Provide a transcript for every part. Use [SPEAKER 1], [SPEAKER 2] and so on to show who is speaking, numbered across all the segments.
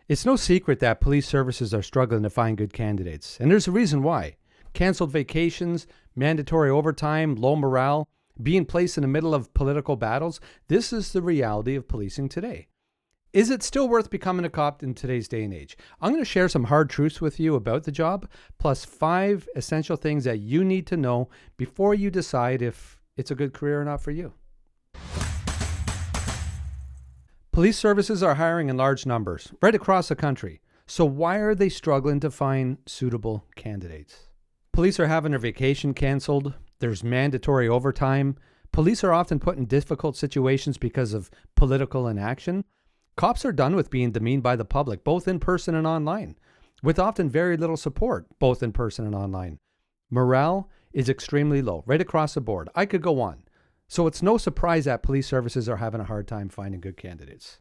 [SPEAKER 1] It's no secret that police services are struggling to find good candidates, and there's a reason why. Canceled vacations, mandatory overtime, low morale, being placed in the middle of political battles. This is the reality of policing today. Is it still worth becoming a cop in today's day and age? I'm going to share some hard truths with you about the job, plus 5 essential things that you need to know before you decide if it's a good career or not for you. Police services are hiring in large numbers right across the country. So why are they struggling to find suitable candidates? Police are having their vacation canceled. There's mandatory overtime. Police are often put in difficult situations because of political inaction. Cops are done with being demeaned by the public, both in person and online, with often very little support, both in person and online. Morale is extremely low, right across the board. I could go on. So it's no surprise that police services are having a hard time finding good candidates.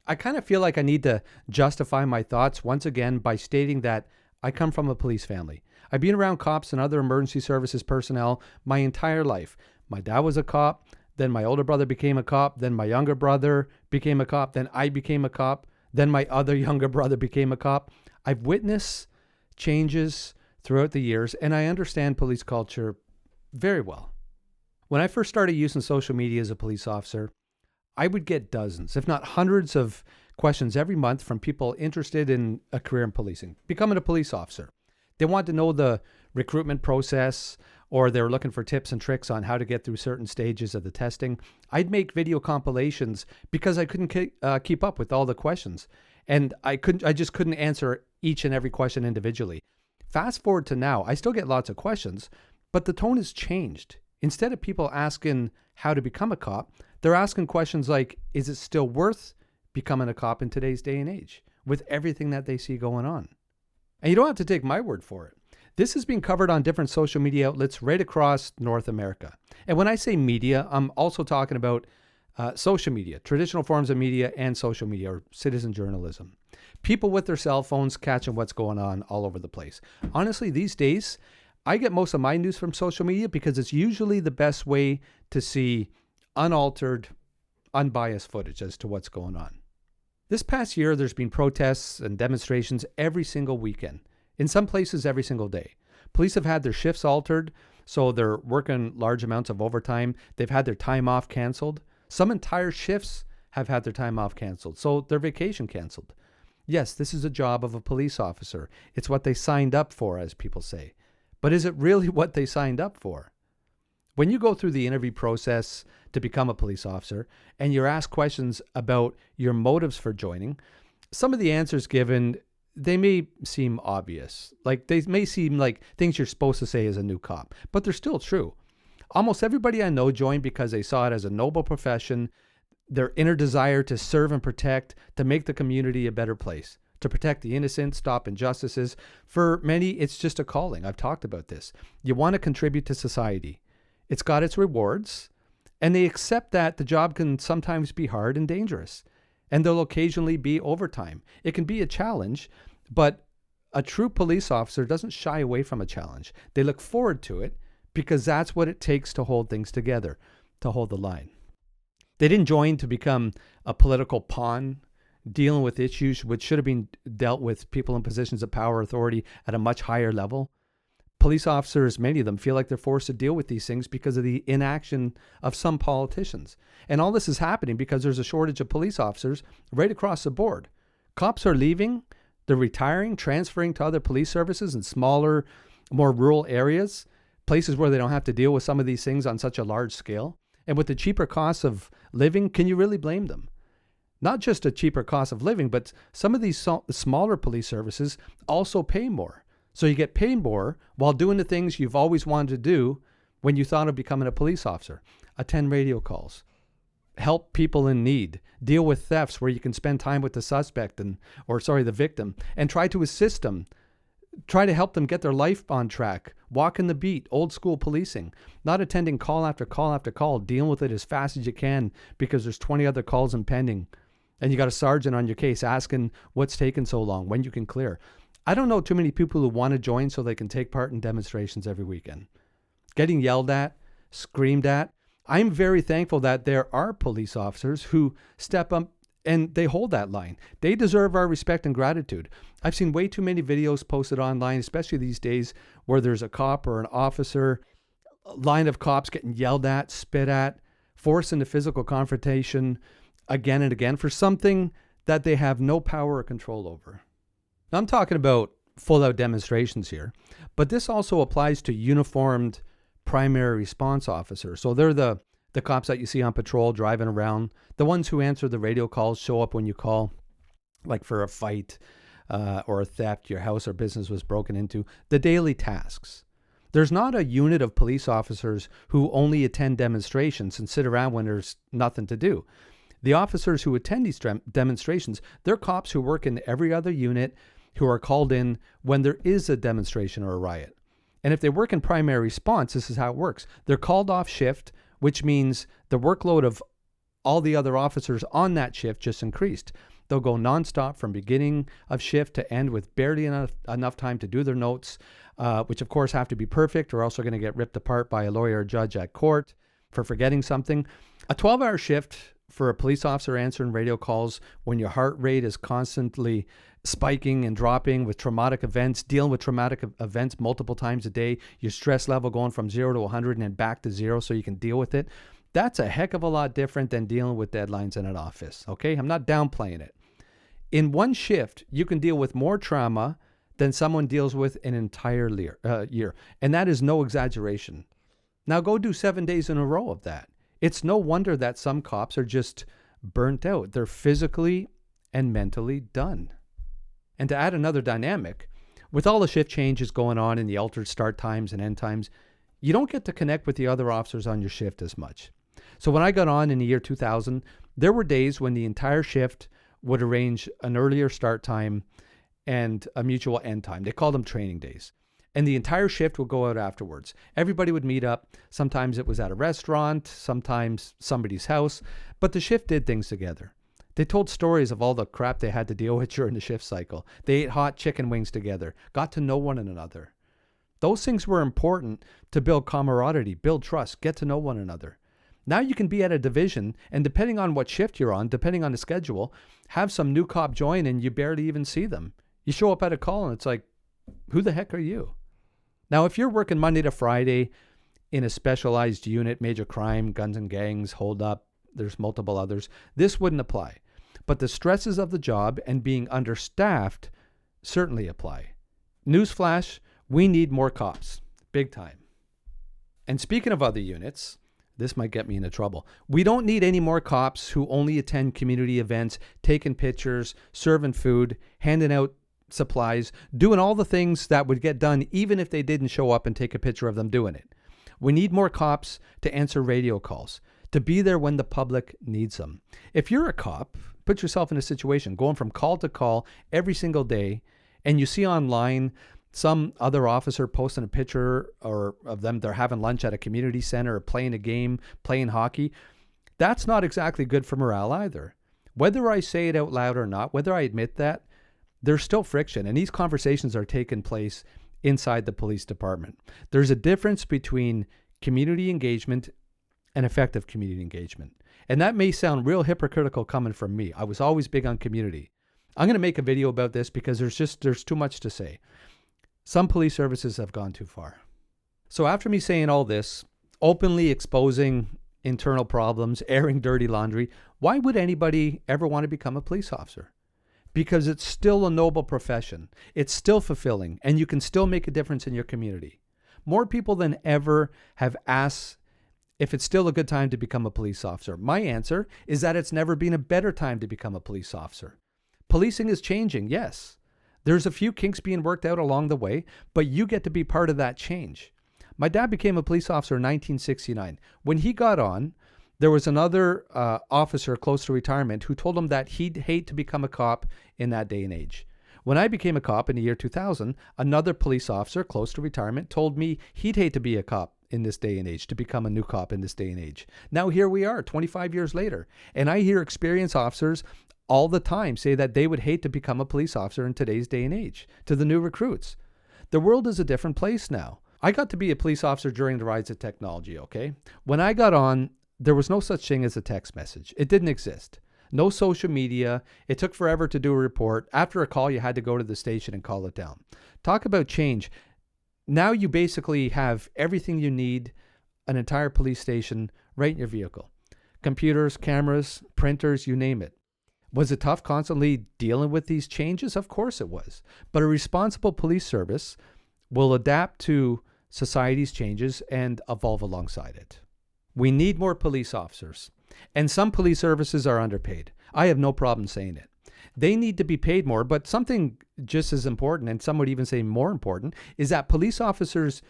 [SPEAKER 1] I kind of feel like I need to justify my thoughts once again by stating that I come from a police family. I've been around cops and other emergency services personnel my entire life. My dad was a cop, then my older brother became a cop, then my younger brother became a cop, then I became a cop, then my other younger brother became a cop. I've witnessed changes throughout the years, and I understand police culture very well. When I first started using social media as a police officer, I would get dozens, if not hundreds of questions every month from people interested in a career in policing, becoming a police officer. They want to know the recruitment process, or they're looking for tips and tricks on how to get through certain stages of the testing. I'd make video compilations because I couldn't keep up with all the questions. And I just couldn't answer each and every question individually. Fast forward to now, I still get lots of questions, but the tone has changed. Instead of people asking how to become a cop, they're asking questions like, is it still worth becoming a cop in today's day and age with everything that they see going on? And you don't have to take my word for it. This has been covered on different social media outlets right across North America. And when I say media, I'm also talking about social media, traditional forms of media and social media, or citizen journalism. People with their cell phones catching what's going on all over the place. Honestly, these days, I get most of my news from social media because it's usually the best way to see unaltered, unbiased footage as to what's going on. This past year, there's been protests and demonstrations every single weekend. In some places, every single day. Police have had their shifts altered, so they're working large amounts of overtime. They've had their time off canceled. Some entire shifts have had their time off canceled, so their vacation canceled. Yes, this is a job of a police officer. It's what they signed up for, as people say. But is it really what they signed up for? When you go through the interview process to become a police officer and you're asked questions about your motives for joining, some of the answers given, they may seem obvious. Like they may seem like things you're supposed to say as a new cop, but they're still true. Almost everybody I know joined because they saw it as a noble profession, their inner desire to serve and protect, to make the community a better place, to protect the innocent, stop injustices. For many, it's just a calling. I've talked about this. You want to contribute to society. It's got its rewards, and they accept that the job can sometimes be hard and dangerous, and there'll occasionally be overtime. It can be a challenge, but a true police officer doesn't shy away from a challenge. They look forward to it because that's what it takes to hold things together, to hold the line. They didn't join to become a political pawn, dealing with issues which should have been dealt with people in positions of power authority at a much higher level. Police officers, many of them, feel like they're forced to deal with these things because of the inaction of some politicians. And all this is happening because there's a shortage of police officers right across the board. Cops are leaving, they're retiring, transferring to other police services in smaller, more rural areas, places where they don't have to deal with some of these things on such a large scale. And with the cheaper costs of living, can you really blame them? Not just a cheaper cost of living, but some of these smaller police services also pay more. So you get paid more while doing the things you've always wanted to do when you thought of becoming a police officer. Attend radio calls, help people in need, deal with thefts where you can spend time with the suspect the victim, and try to assist them, try to help them get their life on track, walking the beat, old school policing, not attending call after call after call, dealing with it as fast as you can because there's 20 other calls impending. And you got a sergeant on your case asking what's taking so long, when you can clear. I don't know too many people who want to join so they can take part in demonstrations every weekend. Getting yelled at, screamed at. I'm very thankful that there are police officers who step up And they hold that line. They deserve our respect and gratitude. I've seen way too many videos posted online, especially these days, where there's a cop or an officer, a line of cops getting yelled at, spit at, forced into physical confrontation again and again for something that they have no power or control over. Now, I'm talking about full-out demonstrations here, but this also applies to uniformed primary response officers. So they're the cops that you see on patrol driving around, the ones who answer the radio calls, show up when you call, like for a fight or a theft, your house or business was broken into, the daily tasks. There's not a unit of police officers who only attend demonstrations and sit around when there's nothing to do. The officers who attend these demonstrations, they're cops who work in every other unit who are called in when there is a demonstration or a riot. And if they work in primary response, this is how it works. They're called off shift, which means the workload of all the other officers on that shift just increased. They'll go nonstop from beginning of shift to end with barely enough time to do their notes, which of course have to be perfect or else they're going to get ripped apart by a lawyer or judge at court for forgetting something. A 12-hour shift for a police officer answering radio calls when your heart rate is constantly spiking and dropping with traumatic events, dealing with traumatic events multiple times a day, your stress level going from 0 to 100 and then back to 0 so you can deal with it. That's a heck of a lot different than dealing with deadlines in an office, okay? I'm not downplaying it. In one shift, you can deal with more trauma than someone deals with an entire year. And that is no exaggeration. Now go do 7 days in a row of that. It's no wonder that some cops are just burnt out. They're physically and mentally done. And to add another dynamic, with all the shift changes going on and the altered start times and end times, you don't get to connect with the other officers on your shift as much. So when I got on in the year 2000, there were days when the entire shift would arrange an earlier start time and a mutual end time. They called them training days. And the entire shift would go out afterwards. Everybody would meet up. Sometimes it was at a restaurant, sometimes somebody's house, but the shift did things together. They told stories of all the crap they had to deal with during the shift cycle. They ate hot chicken wings together, got to know one another. Those things were important to build camaraderie, build trust, get to know one another. Now you can be at a division, and depending on what shift you're on, depending on the schedule, have some new cop join and you barely even see them. You show up at a call and it's like, who the heck are you? Now, if you're working Monday to Friday in a specialized unit, major crime, guns and gangs, hold up, there's multiple others, this wouldn't apply. But the stresses of the job and being understaffed certainly apply. Newsflash, we need more cops, big time. And speaking of other units, this might get me into trouble. We don't need any more cops who only attend community events, taking pictures, serving food, handing out supplies, doing all the things that would get done even if they didn't show up and take a picture of them doing it. We need more cops to answer radio calls, to be there when the public needs them. If you're a cop, put yourself in a situation going from call to call every single day, and you see online some other officer posting a picture or of them, they're having lunch at a community center or playing a game, playing hockey. That's not exactly good for morale either. Whether I say it out loud or not, whether I admit that, there's still friction, and these conversations are taking place inside the police department. There's a difference between community engagement and effective community engagement. And that may sound real hypocritical coming from me. I was always big on community. I'm going to make a video about this because there's too much to say. Some police services have gone too far. So after me saying all this, openly exposing internal problems, airing dirty laundry, why would anybody ever want to become a police officer? Because it's still a noble profession. It's still fulfilling, and you can still make a difference in your community. More people than ever have asked if it's still a good time to become a police officer. My answer is that it's never been a better time to become a police officer. Policing is changing, yes. There's a few kinks being worked out along the way, but you get to be part of that change. My dad became a police officer in 1969. When he got on, there was another officer close to retirement who told him that he'd hate to become a cop in that day and age. When I became a cop in the year 2000, another police officer close to retirement told me he'd hate to be a cop in this day and age, to become a new cop in this day and age. Now here we are, 25 years later, and I hear experienced officers all the time say that they would hate to become a police officer in today's day and age, to the new recruits. The world is a different place now. I got to be a police officer during the rise of technology, okay? When I got on, there was no such thing as a text message. It didn't exist. No social media. It took forever to do a report. After a call, you had to go to the station and call it down. Talk about change. Now you basically have everything you need, an entire police station right in your vehicle. Computers, cameras, printers, you name it. Was it tough constantly dealing with these changes? Of course it was. But a responsible police service will adapt to society's changes and evolve alongside it. We need more police officers. And some police services are underpaid. I have no problem saying it. They need to be paid more, but something just as important, and some would even say more important, is that police officers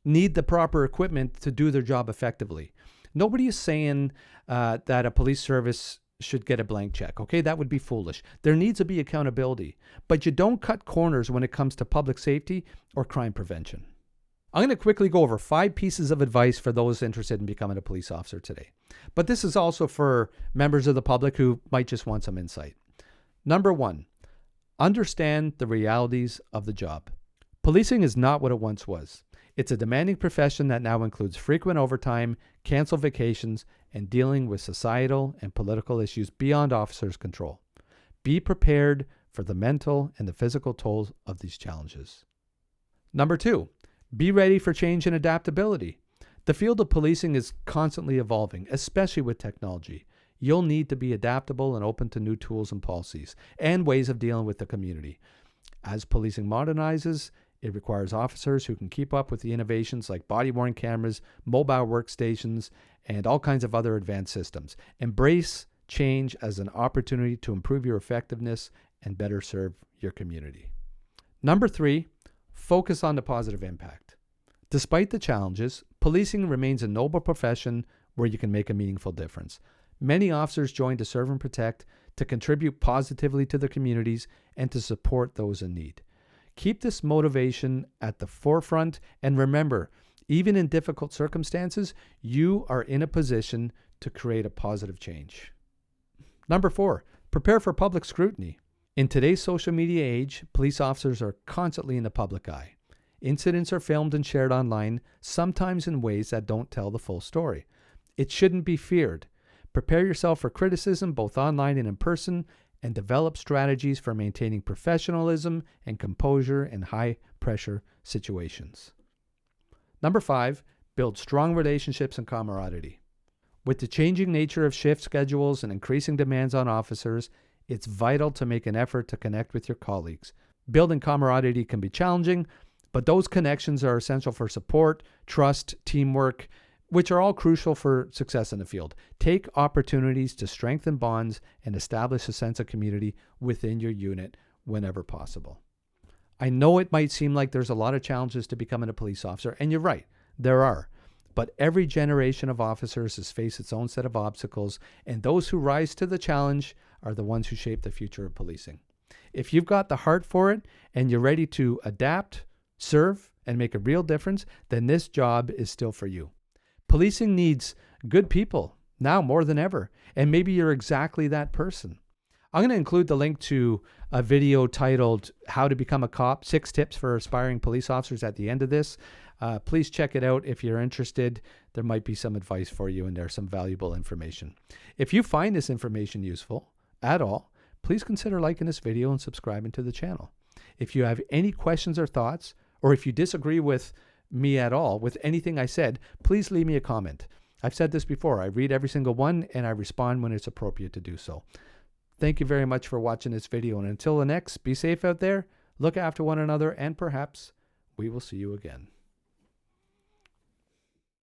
[SPEAKER 1] need the proper equipment to do their job effectively. Nobody is saying that a police service should get a blank check. Okay, that would be foolish. There needs to be accountability, but you don't cut corners when it comes to public safety or crime prevention. I'm going to quickly go over 5 pieces of advice for those interested in becoming a police officer today. But this is also for members of the public who might just want some insight. Number 1, understand the realities of the job. Policing is not what it once was. It's a demanding profession that now includes frequent overtime, canceled vacations, and dealing with societal and political issues beyond officers' control. Be prepared for the mental and the physical toll of these challenges. Number 2, be ready for change and adaptability. The field of policing is constantly evolving, especially with technology. You'll need to be adaptable and open to new tools and policies and ways of dealing with the community. As policing modernizes, it requires officers who can keep up with the innovations like body-worn cameras, mobile workstations, and all kinds of other advanced systems. Embrace change as an opportunity to improve your effectiveness and better serve your community. Number 3, focus on the positive impact. Despite the challenges, policing remains a noble profession where you can make a meaningful difference. Many officers join to serve and protect, to contribute positively to their communities, and to support those in need. Keep this motivation at the forefront, and remember, even in difficult circumstances, you are in a position to create a positive change. Number 4, prepare for public scrutiny. In today's social media age, police officers are constantly in the public eye. Incidents are filmed and shared online, sometimes in ways that don't tell the full story. It shouldn't be feared. Prepare yourself for criticism, both online and in person, and develop strategies for maintaining professionalism and composure in high-pressure situations. Number 5, build strong relationships and camaraderie. With the changing nature of shift schedules and increasing demands on officers, it's vital to make an effort to connect with your colleagues. Building camaraderie can be challenging, but those connections are essential for support, trust, teamwork, which are all crucial for success in the field. Take opportunities to strengthen bonds and establish a sense of community within your unit whenever possible. I know it might seem like there's a lot of challenges to becoming a police officer, and you're right, there are. But every generation of officers has faced its own set of obstacles, and those who rise to the challenge are the ones who shape the future of policing. If you've got the heart for it and you're ready to adapt, serve, and make a real difference, then this job is still for you. Policing needs good people now more than ever, and maybe you're exactly that person. I'm going to include the link to a video titled How to Become a Cop, 6 Tips for Aspiring Police Officers at the end of this. Please check it out if you're interested. There might be some advice for you and there's some valuable information. If you find this information useful at all, please consider liking this video and subscribing to the channel. If you have any questions or thoughts, or if you disagree with me at all with anything I said, please leave me a comment. I've said this before. I read every single one and I respond when it's appropriate to do so. Thank you very much for watching this video, and until the next, be safe out there, look after one another, and perhaps we will see you again.